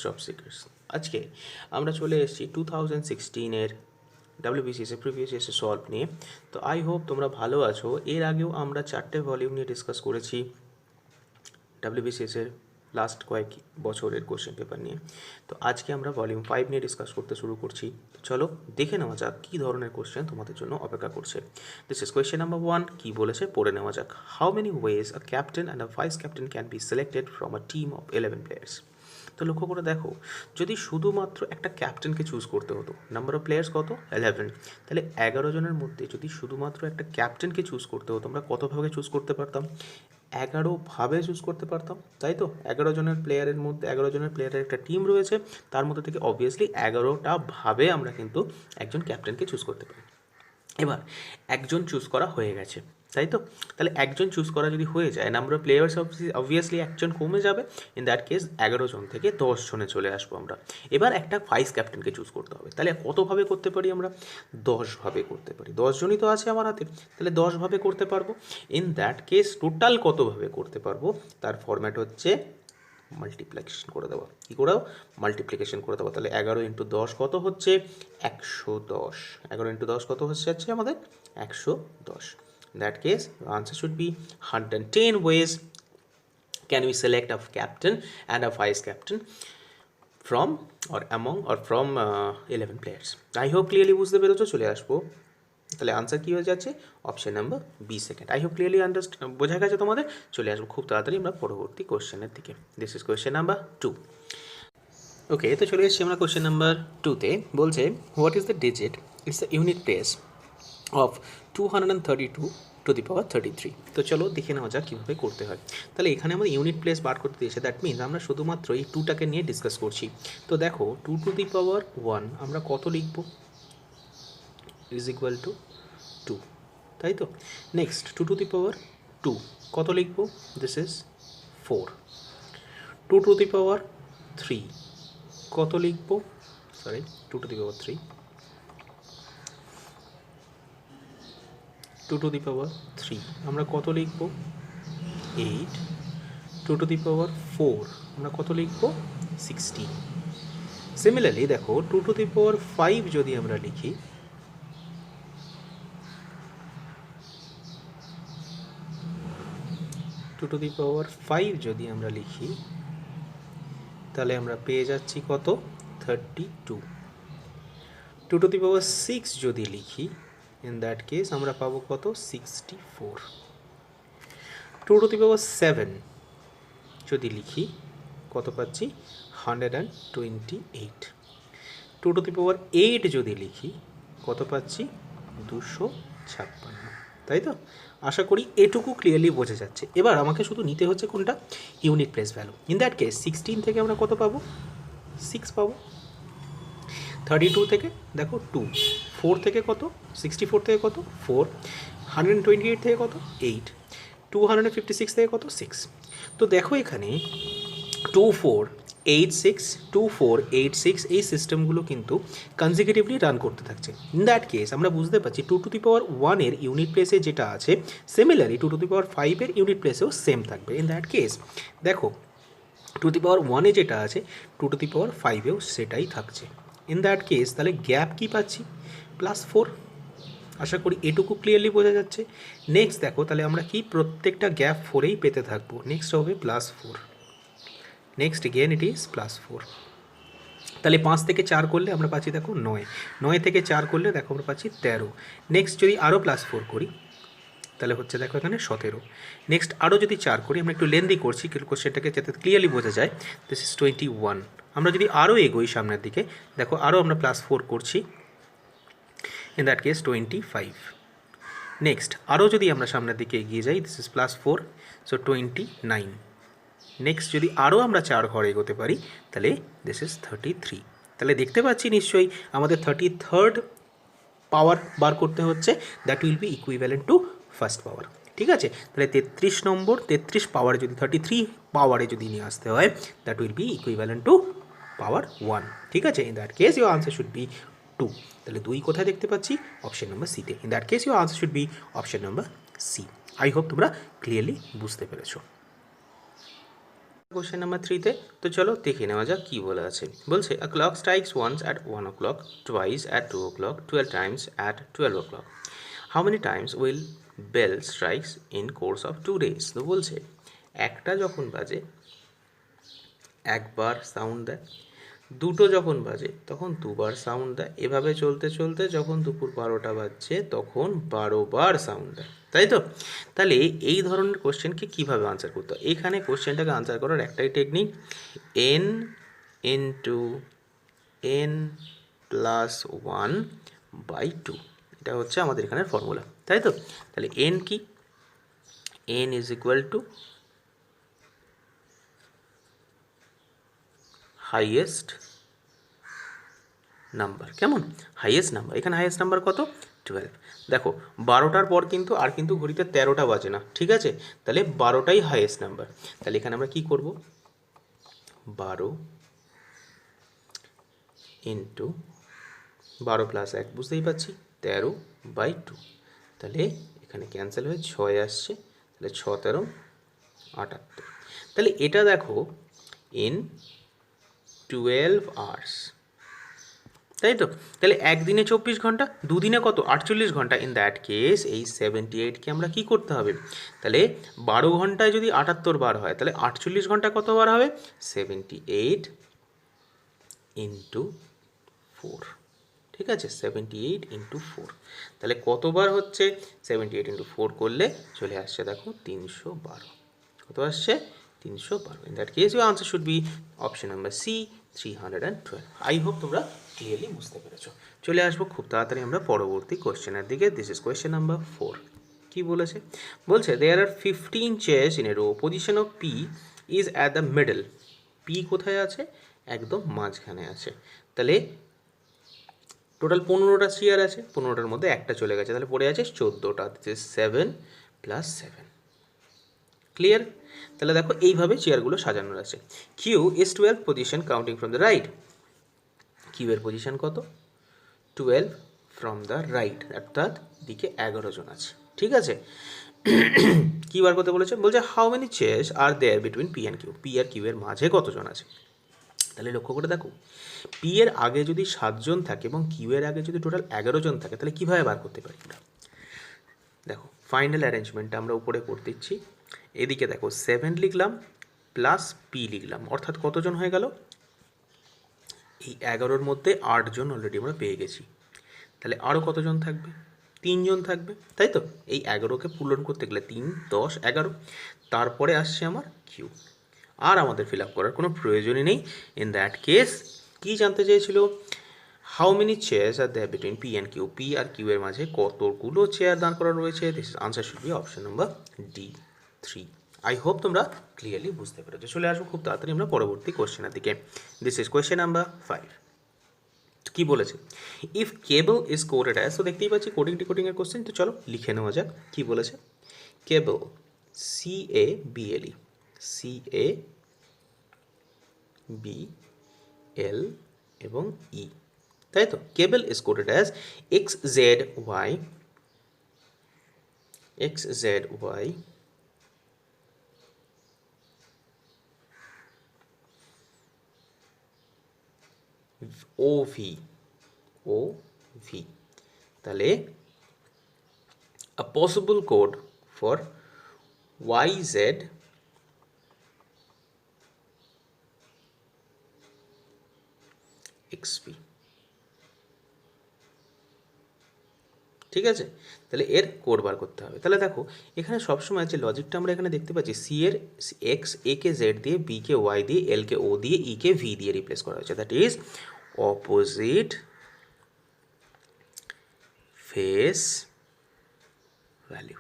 Job seekers. আজকে আমরা চলে এসেছি 2016-এর ডাব্লিউবিসিএস প্রিভিয়াস ইয়ার্সের সলভ নিয়ে। তো আই হোপ তোমরা ভালো আছো। এর আগেও আমরা 4টে ভলিউম নিয়ে ডিসকাস করেছি ডাব্লিউবিসিএসের লাস্ট কয়েক বছরের কোশ্চেন পেপার নিয়ে। তো আজকে আমরা ভলিউম 5 নিয়ে ডিসকাস করতে শুরু করছি। তো চলো দেখে নেওয়া যাক কী ধরনের কোশ্চেন তোমাদের জন্য অপেক্ষা করছে। This is question number 1। কী বলেছে পড়ে নেওয়া যাক। How many ways a captain and a vice captain can be selected from a team of 11 players. তো লক্ষ্য করে দেখো, যদি শুধুমাত্র একটা ক্যাপ্টেনকে চুজ করতে হতো, নাম্বার অফ প্লেয়ার্স কত 11, তাহলে 11 জনের মধ্যে যদি শুধুমাত্র একটা ক্যাপ্টেনকে চুজ করতে হতো, আমরা কত ভাবে চুজ করতে পারতাম? 11 ভাবে চুজ করতে পারতাম, তাই তো? 11 জনের প্লেয়ারের মধ্যে 11 জনের প্লেয়ারের একটা টিম রয়েছে, তার মধ্যে থেকে অবভিয়াসলি 11টা ভাবে আমরা কিন্তু একজন ক্যাপ্টেনকে চুজ করতে পারি। এবার একজন চুজ করা হয়ে গেছে, তাই তো? তাহলে একজন চুজ করা যদি হয়ে যায়, নাম্বার অফ প্লেয়ার্স অবভিয়াসলি একজন কমে যাবে। ইন দ্যাট কেস 11 জন থেকে 10 জনে চলে আসবো আমরা। এবার একটা ভাইস ক্যাপ্টেনকে চুজ করতে হবে। তাহলে কতভাবে করতে পারি আমরা? 10 ভাবে করতে পারি। 10 জনই তো আছে আমার হাতে, তাহলে 10 ভাবে করতে পারবো। ইন দ্যাট কেস টোটাল কতভাবে করতে পারবো, তার ফরম্যাট হচ্ছে মাল্টিপ্লিকেশন করে দেওয়া। কী করে? মাল্টিপ্লিকেশন করে দেওয়া। তাহলে 11 ইন্টু 10 কত হচ্ছে? 110। 11 ইন্টু 10 কত হচ্ছে আমাদের? 110। In that case, the answer should be 110 ways can we select a captain and a vice captain from or among or from 11 players. I hope clearly বুঝতে পেরেছো। চলে আসবো, তাহলে আনসার কী হয়ে যাচ্ছে? Option number B second. I hope clearly বোঝা গেছে তোমাদের। চলে আসবো খুব তাড়াতাড়ি আমরা পরবর্তী কোশ্চেনের দিকে। This is question number 2। Okay, তো চলে এসেছি আমরা কোশ্চেন নাম্বার 2-তে। বলছে what is the digit it's the unit place of 232 to the power 33। তো চলো দেখে নেওয়া যাক কীভাবে করতে হয়। তাহলে এখানে আমাদের ইউনিট প্লেস বার করতে দিয়েছে, দ্যাট মিনস আমরা শুধুমাত্র এই 2টাকে নিয়ে ডিসকাস করছি। তো দেখো 2 টু দি পাওয়ার 1 আমরা কত লিখব? ইজ ইকুয়াল টু 2, তাই তো? নেক্সট 2 টু দি পাওয়ার 2 কত লিখব? This is 4। 2 টু দি পাওয়ার 3 কত লিখব? 2 to the power 3, 2 to the পাওয়ার 3 আমরা কত লিখব? 8। 2 টু দি পাওয়ার 4 আমরা কত লিখব? 16। সিমিলারলি দেখো 2 টু দি পাওয়ার 5 যদি আমরা লিখি, 2 টু দি পাওয়ার 5 যদি আমরা লিখি, তাহলে আমরা পেয়ে যাচ্ছি কত? 32। 2 টু দি পাওয়ার 6 যদি লিখি, ইন দ্যাট কেস আমরা পাবো কত? 64। 2 টু দি পাওয়ার 7 যদি লিখি কত পাচ্ছি? 128। 2 টু দি পাওয়ার 8 যদি লিখি কত পাচ্ছি? 256, তাই তো? আশা করি এটুকু ক্লিয়ারলি বোঝা যাচ্ছে। এবার আমাকে শুধু নিতে হচ্ছে কোনটা? Unit place value. In that case 16 থেকে আমরা কত পাবো? 6 পাবো। 32 থেকে দেখো 2, 4 থেকে কত? 64 থেকে কত? 4, 128 থেকে কত? 8, 256 থেকে কত? 6। তো দেখো এখানে 2486, 2486 এই সিস্টেমগুলো কিন্তু কনজিকিউটিভলি রান করতে থাকছে। ইন দ্যাট কেস আমরা বুঝতে পারছি 2 টু দি পাওয়ার 1-এর ইউনিট প্লেসে যেটা আছে, সিমিলারলি 2 টু দি পাওয়ার 5-এর ইউনিট প্লেসেও সেম থাকবে। ইন দ্যাট কেস দেখো 2 টু দি পাওয়ার 1-এ যেটা আছে 2 টু দি পাওয়ার 5-এও সেটাই থাকছে। ইন দ্যাট কেস তাহলে গ্যাপ কী পাচ্ছি? +4। আশা করি এটুকু ক্লিয়ারলি বোঝা যাচ্ছে। নেক্সট দেখো তাহলে আমরা কি প্রত্যেকটা গ্যাপ 4-এই পেতে থাকবো। নেক্সট হবে +4, নেক্সট এগেন ইট ইজ +4। তাহলে 5 থেকে 4 করলে আমরা পাচ্ছি দেখো 9, 9 থেকে 4 করলে দেখো আমরা পাচ্ছি 13। নেক্সট যদি আরও +4 করি তাহলে হচ্ছে দেখো এখানে 17। নেক্সট আরও যদি 4 করি, আমরা একটু লেন্দি করছি কোশ্চেনটাকে যাতে ক্লিয়ারলি বোঝা যায়, দিস ইজ 21। আমরা যদি আরও এগোই সামনের দিকে, দেখো আরও আমরা +4 করছি, ইন দ্যাট কেস 25। নেক্সট আরও যদি আমরা সামনের দিকে এগিয়ে যাই, দিস ইজ +4, সো 29। নেক্সট যদি আরও আমরা 4 ঘর এগোতে পারি, তাহলে দিস ইজ 33। তাহলে দেখতে পাচ্ছি নিশ্চয়ই আমাদের 33rd পাওয়ার বার করতে হচ্ছে, that will be equivalent to first power. ঠিক আছে? তাহলে 33 নম্বর 33 পাওয়ারে যদি 33 পাওয়ারে যদি নিয়ে আসতে হয়, that will be equivalent to power 1। ঠিক আছে? In that case your answer should be 2। তাহলে 2 কোথায় দেখতে পাচ্ছি? অপশন নাম্বার সিতে। In that case your answer should be option number C. I hope তোমরা ক্লিয়ারলি বুঝতে পেরেছো। কোশ্চেন নাম্বার 3-তে। তো চলো দেখে নেওয়া যাক কী বলা আছে। বলছে a clock strikes once at 1 o'clock, twice at 2 o'clock, 12 times at 12 o'clock. How many times will bell strikes in course of 2 days? তো বলছে একটা যখন বাজে একবার সাউন্ড দেয়, দুটো যখন বাজে তখন দুবার সাউন্ড দেয়, এভাবে চলতে চলতে যখন দুপুর 12টা বাজছে তখন 12বার সাউন্ড দেয়, তাই তো? তাহলে এই ধরনের কোশ্চেনকে কীভাবে আনসার করতে হয়? এখানে কোশ্চেনটাকে আনসার করার একটাই technique, n into n plus 1/2, এটা হচ্ছে আমাদের এখানের ফর্মুলা, তাই তো? তাহলে n কি? n is equal to highest number. কেমন? Highest number. এখানে হাইয়েস্ট নাম্বার কত? 12। দেখো 12টার পর কিন্তু আর কিন্তু ঘড়িতে 13টা বাজে না, ঠিক আছে? তাহলে 12টাই হাইয়েস্ট নাম্বার। তাহলে এখানে আমরা কি করব? 12 ইন্টু 12 প্লাস 1 বুঝতেই পারছি 13/2। তাহলে এখানে ক্যান্সেল হয়ে 6 আসছে, তাহলে 6 13 78। তাহলে এটা দেখো ইন 12 আওয়ার্স, তাই তো? তাহলে একদিনে 24 ঘন্টা, দুদিনে কত? 48 ঘন্টা। ইন দ্যাট কেস এই 78কে আমরা কি করতে হবে? তাহলে 12 ঘন্টায় যদি 78 বার হয় তাহলে 48 ঘন্টা কত বার হবে? 78 ইন্টু 4, ঠিক আছে? 78 ইন্টু 4, তাহলে কতবার হচ্ছে? 78 ইন্টু 4 করলে চলে আসছে দেখো 312। কত আসছে? 312। In that case your answer should be option number C, 312। I hope তোমরা ক্লিয়ারলি বুঝতে পেরেছো। চলে আসবো খুব তাড়াতাড়ি আমরা পরবর্তী কোশ্চেনের দিকে। This is question number 4। কি বলেছে? বলছে there are 15 chairs in a row, position of P is at the middle. P কোথায় আছে? একদম মাঝখানে আছে। তাহলে টোটাল 15টা চেয়ার আছে, 15টার মধ্যে একটা চলে গেছে, তাহলে পড়ে আছে 14টা। This is 7 plus 7। ক্লিয়ার? তাহলে দেখো এইভাবে চেয়ারগুলো সাজানোর আছে। Q is 12 position counting from the right. Q এর পজিশন কত? 12 ফ্রম দ্য রাইট, অর্থাৎ দিকে 11 জন আছে, ঠিক আছে? কি বার করতে বলেছে? বলছে how many chairs are there between P and Q. P আর কিউ এর মাঝে কতজন আছে? তাহলে লক্ষ্য করে দেখো, পি এর আগে যদি 7 জন থাকে এবং কিউ এর আগে যদি টোটাল 11 জন থাকে তাহলে কীভাবে বার করতে পারি আমরা? দেখো ফাইনাল অ্যারেঞ্জমেন্টটা আমরা উপরে করে দিচ্ছি। এদিকে দেখো 7 লিখলাম প্লাস পি লিখলাম, অর্থাৎ কতজন হয়ে গেল? এই 11-র মধ্যে 8 জন অলরেডি আমরা পেয়ে গেছি। তাহলে আরও কতজন থাকবে? 3 জন থাকবে, তাই তো? এই 11কে পূরণ করতে গেলে 3 10 11, তারপরে আসছে আমার কিউ। আর আমাদের ফিল আপ করার কোনো প্রয়োজনই নেই। ইন দ্যাট কেস কী জানতে চেয়েছিল? How many chairs are there between P and Q. P আর কিউ এর মাঝে কতগুলো চেয়ার দাঁড় করা রয়েছে? This answer should be option number D 3। I hope তোমরা ক্লিয়ারলি বুঝতে পেরেছো। চলে আসবো খুব তাড়াতাড়ি আমরা পরবর্তী কোশ্চেনের দিকে। This is question number 5। কি বলেছে? If cable is coded as, তো দেখতেই পাচ্ছি কোডিং ডিকোডিংয়ের কোশ্চেন, তো চলো লিখে নেওয়া যাক। কি বলেছে? কেবল, CABLE, CABL এবং ই, তাই তো? Cable is coded as XZY OV, তাহলে a possible code for YZ XP, ঠিক আছে? তাহলে এর কোড বার করতে হবে। তাহলে দেখো এখানে সবসময় যে লজিকটা আমরা এখানে দেখতে পাচ্ছি, সি এর এক্স, এ কে জেড দিয়ে, বি কে ওয়াই দিয়ে, এল কে ও দিয়ে, ই কে ভি দিয়ে রিপ্লেস করা হয়েছে। That is opposite face value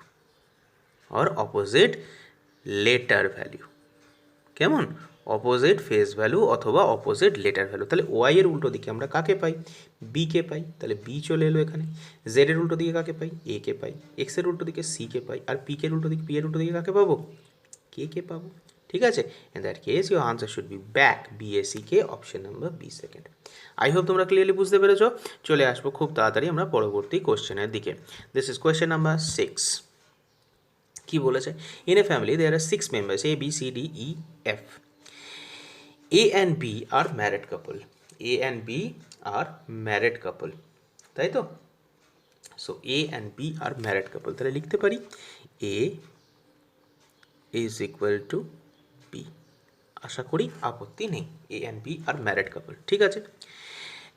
আর অপোজিট লেটার ভ্যালু। কেমন? অপোজিট ফেস ভ্যালু অথবা অপোজিট লেটার ভ্যালু। তাহলে ওয়াই এর উল্টো দিকে আমরা কাকে পাই? বি কে পাই, তাহলে বি চলে এলো এখানে। জেড এর উল্টো দিকে কাকে পাই? এ কে পাই। এক্স এর উল্টো দিকে সি কে পাই। আর পি এর উল্টো দিকে কাকে পাবো? কে পাবো, ঠিক আছে? In that case your answer should be back, BACK, option number B second. I hope তোমরা ক্লিয়ারলি বুঝতে পেরেছো। চলে আসবো খুব তাড়াতাড়ি আমরা পরবর্তী কোশ্চেনের দিকে। This is question number 6। কি বলেছে? In a family there are 6 members, A B C D E F. A and B are married couple. A and B are married couple. তাই তো? So A and B are married couple. তাহলে লিখতে পারি A is equal to B. আশা করি আপত্তি নেই। A and B are married couple. ঠিক আছে।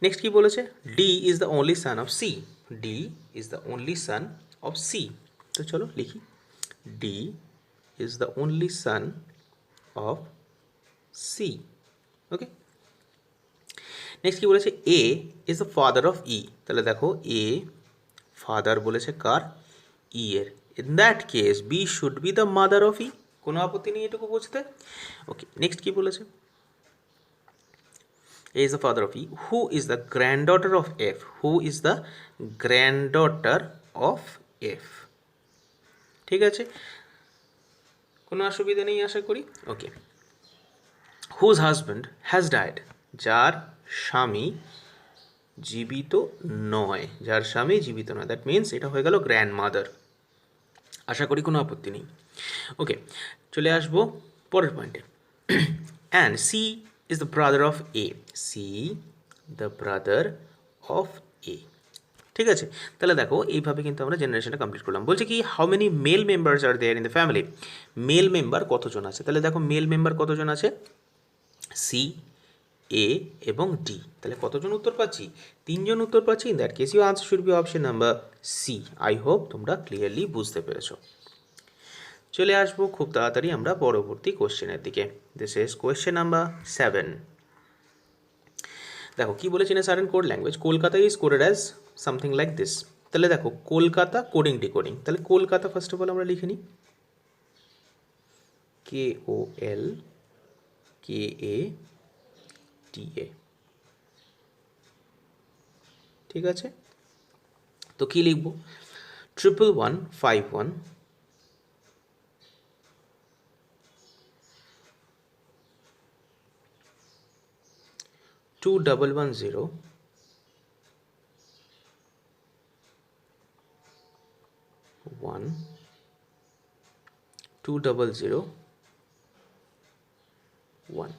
নেক্সট কি বলেছে? D is the only son of C. D is the only son of C. তো চলো লিখি। D is the only son of C. Okay. Next কি বলেছে? A is the father of E. তাহলে দেখো A ফাদার বলেছে কার? E এর। In that case B should be the mother of E. কোনো আপত্তি নেই এটুকু বুঝতে। ওকে, নেক্সট কি বলেছে? A is the father of E. Who is the granddaughter of F? Who is the granddaughter of F? ঠিক আছে, কোনো অসুবিধা নেই আশা করি। ওকে, whose husband has died? যার স্বামী জীবিত নয়, যার স্বামী জীবিত নয়, দ্যাট মিনস এটা হয়ে গেল গ্র্যান্ড মাদার। আশা করি কোনো আপত্তি নেই। ওকে, চলে আসবো পরের পয়েন্টে। And C is the brother of A. C the brother of A. ঠিক আছে, তাহলে দেখো এইভাবে কিন্তু আমরা জেনারেশনটা কমপ্লিট করলাম। বলছে কি how many male members are there in the family? Male member কতজন আছে? তাহলে দেখো মেল মেম্বার কতজন আছে? সি, এ এবং ডি। তাহলে কতজন উত্তর পাচ্ছি? 3 জন উত্তর পাচ্ছি। In that case you answer should be option number C. I hope তোমরা ক্লিয়ারলি বুঝতে পেরেছো। চলে আসবো খুব তাড়াতাড়ি আমরা পরবর্তী কোশ্চেনের দিকে। This is question number 7। দেখো কি বলেছে? In a certain code language Kolkata is coded as something like this. তাহলে দেখো কলকাতা কোডিং ডিকোডিং। তাহলে কলকাতা ফার্স্ট অফ অল আমরা লিখে নিই KOLKATA। ঠিক আছে, তো কি লিখবো? 11151 2110 1 200 1।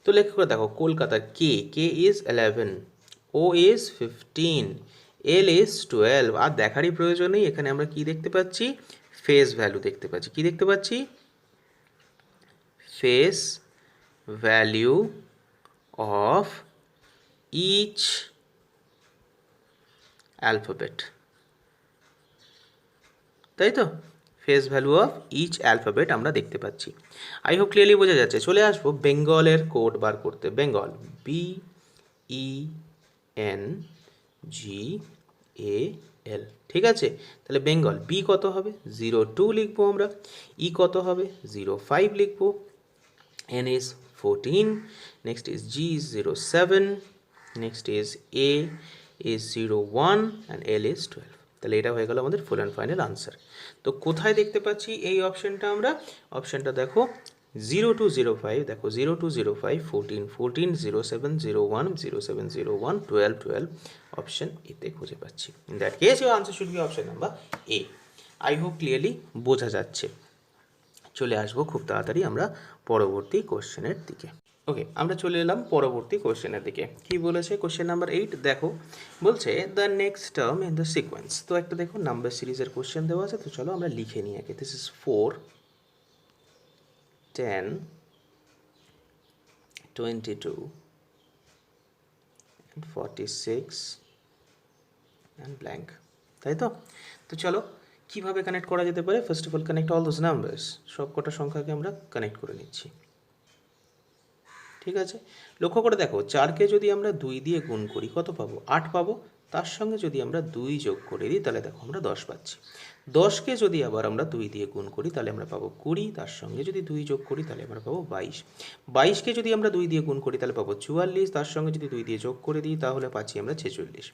তো লেখা করে দেখো কলকাতার K is 11, O is 15, L is 12। আর দেখারই প্রয়োজন নেই, এখানে আমরা কি দেখতে পাচ্ছি? ফেস ভ্যালু দেখতে পাচ্ছি। কি দেখতে পাচ্ছি? Face value of each alphabet, তাই তো? Face value of each alphabet আমরা দেখতে পাচ্ছি। আই হোপ ক্লিয়ারলি বোঝা যাচ্ছে। চলে আসবো বেঙ্গলের কোড বার করতে। বেঙ্গল BENGAL। ঠিক আছে, তাহলে বেঙ্গল বি কত হবে? 02 লিখবো আমরা। ই কত হবে? 05 লিখবো। N is 14, next is G is 07, next is A is 01 and L is 12। তাহলে এটা হয়ে গেল আমাদের ফুল অ্যান্ড ফাইনাল আনসার। তো কোথায় দেখতে পাচ্ছি এই অপশনটা? আমরা অপশনটা দেখো 0205, দেখো 0205 14 14 07 01 07 01 12 12 অপশন এতে খুঁজে পাচ্ছি। In that case your answer should be option number A. I hope clearly বোঝা যাচ্ছে। চলে আসবো খুব তাড়াতাড়ি আমরা পরবর্তী কোশ্চেনের দিকে। ওকে, আমরা চলে এলাম পরবর্তী কোশ্চেনের দিকে। কি বলেছে কোশ্চেন নাম্বার 8? দেখো বলছে the next term in the sequence. তো একটা দেখো নাম্বার সিরিজের কোশ্চেন দেওয়া আছে, তো চলো আমরা লিখে নিই আগে। This is 4 10 22 and 46 and blank, তাই তো? তো চলো কিভাবে কানেক্ট করা যেতে পারে? First of all connect all those numbers. সব কটা সংখ্যাকে আমরা কানেক্ট করে নিচ্ছি। ঠিক আছে, লক্ষ্য করে দেখো 4কে যদি আমরা 2 দিয়ে গুণ করি কত পাবো? 8 পাবো। তার সঙ্গে যদি আমরা 2 যোগ করে দিই তাহলে দেখো আমরা 10 পাচ্ছি। 10কে যদি আবার আমরা 2 দিয়ে গুণ করি তাহলে আমরা পাবো 20। তার সঙ্গে যদি 2 যোগ করি তাহলে আমরা পাবো 22। 22কে যদি আমরা 2 দিয়ে গুণ করি তাহলে পাবো 44। তার সঙ্গে যদি 2 দিয়ে যোগ করে দিই তাহলে পাচ্ছি আমরা 46।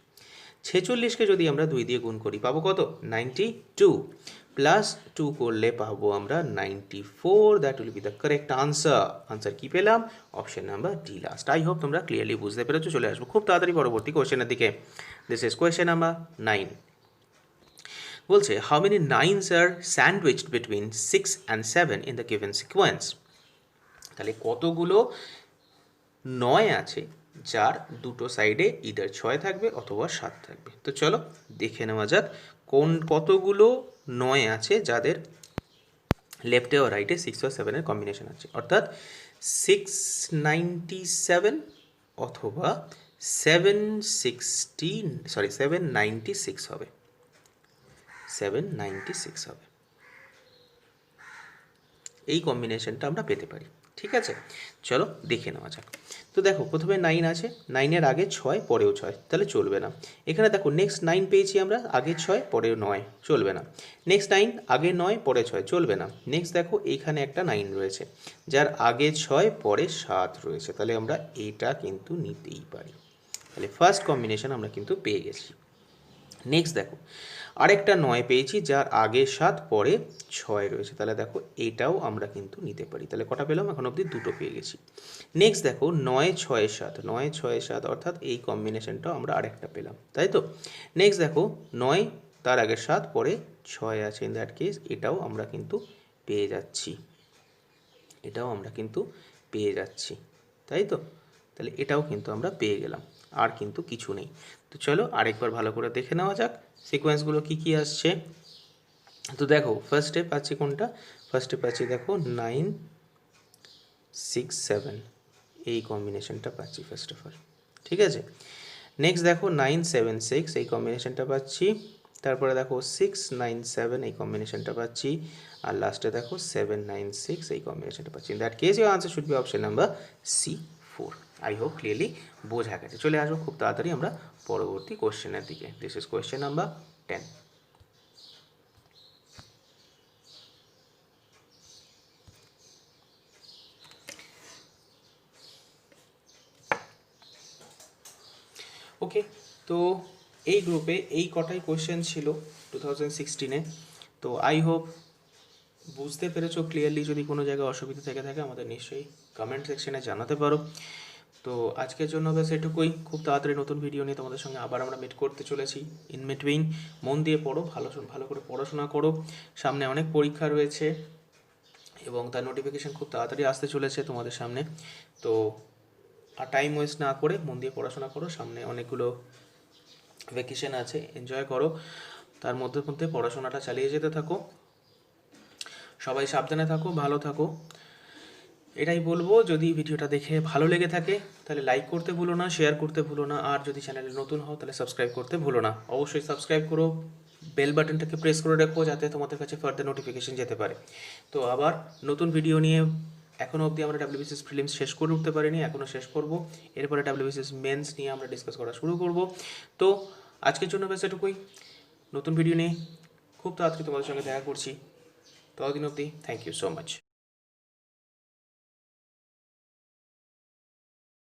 46কে যদি আমরা 2 দিয়ে গুণ করি পাবো কত? 92। প্লাস 2 করলে পাবো আমরা 94। That will be the correct answer. Answer কি পেলাম? Option number D last. I hope তোমরা ক্লিয়ারলি বুঝতে পেরেছো। চলে আসবো খুব তাড়াতাড়ি পরবর্তী কোয়েশ্চেনের দিকে। This is question number 9। বলছে how many nines are sandwiched between 6 and 7 in the given sequence. তাহলে কতগুলো নয় আছে যার দুটো সাইডে ইদার 6 থাকবে অথবা 7 থাকবে। তো চলো দেখে নেওয়া যাক কতগুলো 9 আছে যাদের লেফটে ও রাইটে 6 or 7 এর কম্বিনেশন আছে, অর্থাৎ 697 অথবা 796 হবে, 796 হবে। এই কম্বিনেশনটা আমরা পেতে পারি, ঠিক আছে। চলো দেখে নেওয়া যাক। তো দেখো প্রথমে 9 আছে, 9-এর আগে 6 পরেও 6, তাহলে চলবে না। এখানে দেখো নেক্সট 9 পেয়েছি আমরা, আগে 6 পরেও 9, চলবে না। নেক্সট 9 আগে 9 পরে 6, চলবে না। নেক্সট দেখো এইখানে একটা 9 রয়েছে যার আগে 6 পরে 7 রয়েছে, তাহলে আমরা এটা কিন্তু নিতেই পারি। তাহলে ফার্স্ট কম্বিনেশন আমরা কিন্তু পেয়ে গেছি। নেক্সট দেখো আরেকটা 9 পেয়েছি যার আগে 7 পরে 6 রয়েছে, তাহলে দেখো এটাও আমরা কিন্তু নিতে পারি। তাহলে কটা পেলাম? এখন অবধি দুটো পেয়ে গেছি। নেক্সট দেখো 9-6-7, 9-6-7 অর্থাৎ এই কম্বিনেশনটাও আমরা আরেকটা পেলাম, তাই তো। নেক্সট দেখো 9 তার আগে 7 পরে 6 আছে, ইন দ্যাট কেস এটাও আমরা কিন্তু পেয়ে যাচ্ছি, এটাও আমরা কিন্তু পেয়ে যাচ্ছি, তাই তো। তাহলে এটাও কিন্তু আমরা পেয়ে গেলাম, আর কিন্তু কিছু নেই। তো চলো আরেকবার ভালো করে দেখে নেওয়া যাক সিকোয়েন্সগুলো কী কী আসছে। তো দেখো ফার্স্টে পাচ্ছি কোনটা? ফার্স্টে পাচ্ছি দেখো 9-6-7, এই কম্বিনেশনটা পাচ্ছি ফার্স্ট অফ অল, ঠিক আছে। নেক্সট দেখো 9-7-6, এই কম্বিনেশনটা পাচ্ছি। তারপরে দেখো 6-9-7, এই কম্বিনেশনটা পাচ্ছি। আর লাস্টে দেখো 7-9-6, এই কম্বিনেশনটা পাচ্ছি। In that case your answer should be option number C4। I hope clearly বোঝা গেছে। চলে আসবো খুব তাড়াতাড়ি আমরা পরবর্তী কোশ্চেনের দিকে। This is question number 10। ওকে, তো এই গ্রুপে এই কটাই কোয়েশ্চেন ছিল 2016-এ। তো আই হোপ বুঝতে পেরেছো ক্লিয়ারলি। যদি কোনো জায়গায় অসুবিধা থেকে থাকে আমাদের নিশ্চয়ই কমেন্ট সেকশনে জানাতে পারো। তো আজকের জন্য ব্যাস এটুকুই। খুব তাড়াতাড়ি নতুন ভিডিও নিয়ে তোমাদের সঙ্গে আবার আমরা মিট করতে চলেছি। ইন বিটুইন মন দিয়ে পড়ো, ভালো করে পড়াশোনা করো। সামনে অনেক পরীক্ষা রয়েছে এবং তার নোটিফিকেশান খুব তাড়াতাড়ি আসতে চলেছে তোমাদের সামনে। তো আর টাইম ওয়েস্ট না করে মন দিয়ে পড়াশোনা করো। সামনে অনেকগুলো ভ্যাকেশন আছে, এনজয় করো। তার মধ্যে মধ্যে পড়াশোনাটা চালিয়ে যেতে থাকো। সবাই সাবধানে থাকো, ভালো থাকো, এটাই বলবো। যদি ভিডিওটা দেখে ভালো লেগে থাকে তাহলে লাইক করতে ভুলো না, শেয়ার করতে ভুলো না, আর যদি চ্যানেলে নতুন হও তাহলে সাবস্ক্রাইব করতে ভুলো না। অবশ্যই সাবস্ক্রাইব করো, বেল বাটনটাকে প্রেস করে রাখো যাতে তোমাদের কাছে ফার্দার নোটিফিকেশন যেতে পারে। তো আবার নতুন ভিডিও নিয়ে, এখনও অবধি আমরা ডাব্লিউবিসিএস প্রিলিমস শেষ করে উঠতে পারিনি, এখনও শেষ করব। এরপরে ডাব্লিউবিসিএস মেন্স নিয়ে আমরা ডিসকাস করা শুরু করব। তো আজকের জন্য ব্যাস এটুকুই। নতুন ভিডিও নিয়ে খুব তাড়াতাড়ি তোমাদের সঙ্গে দেখা করছি। ততদিন অবধি থ্যাংক ইউ সো মাচ।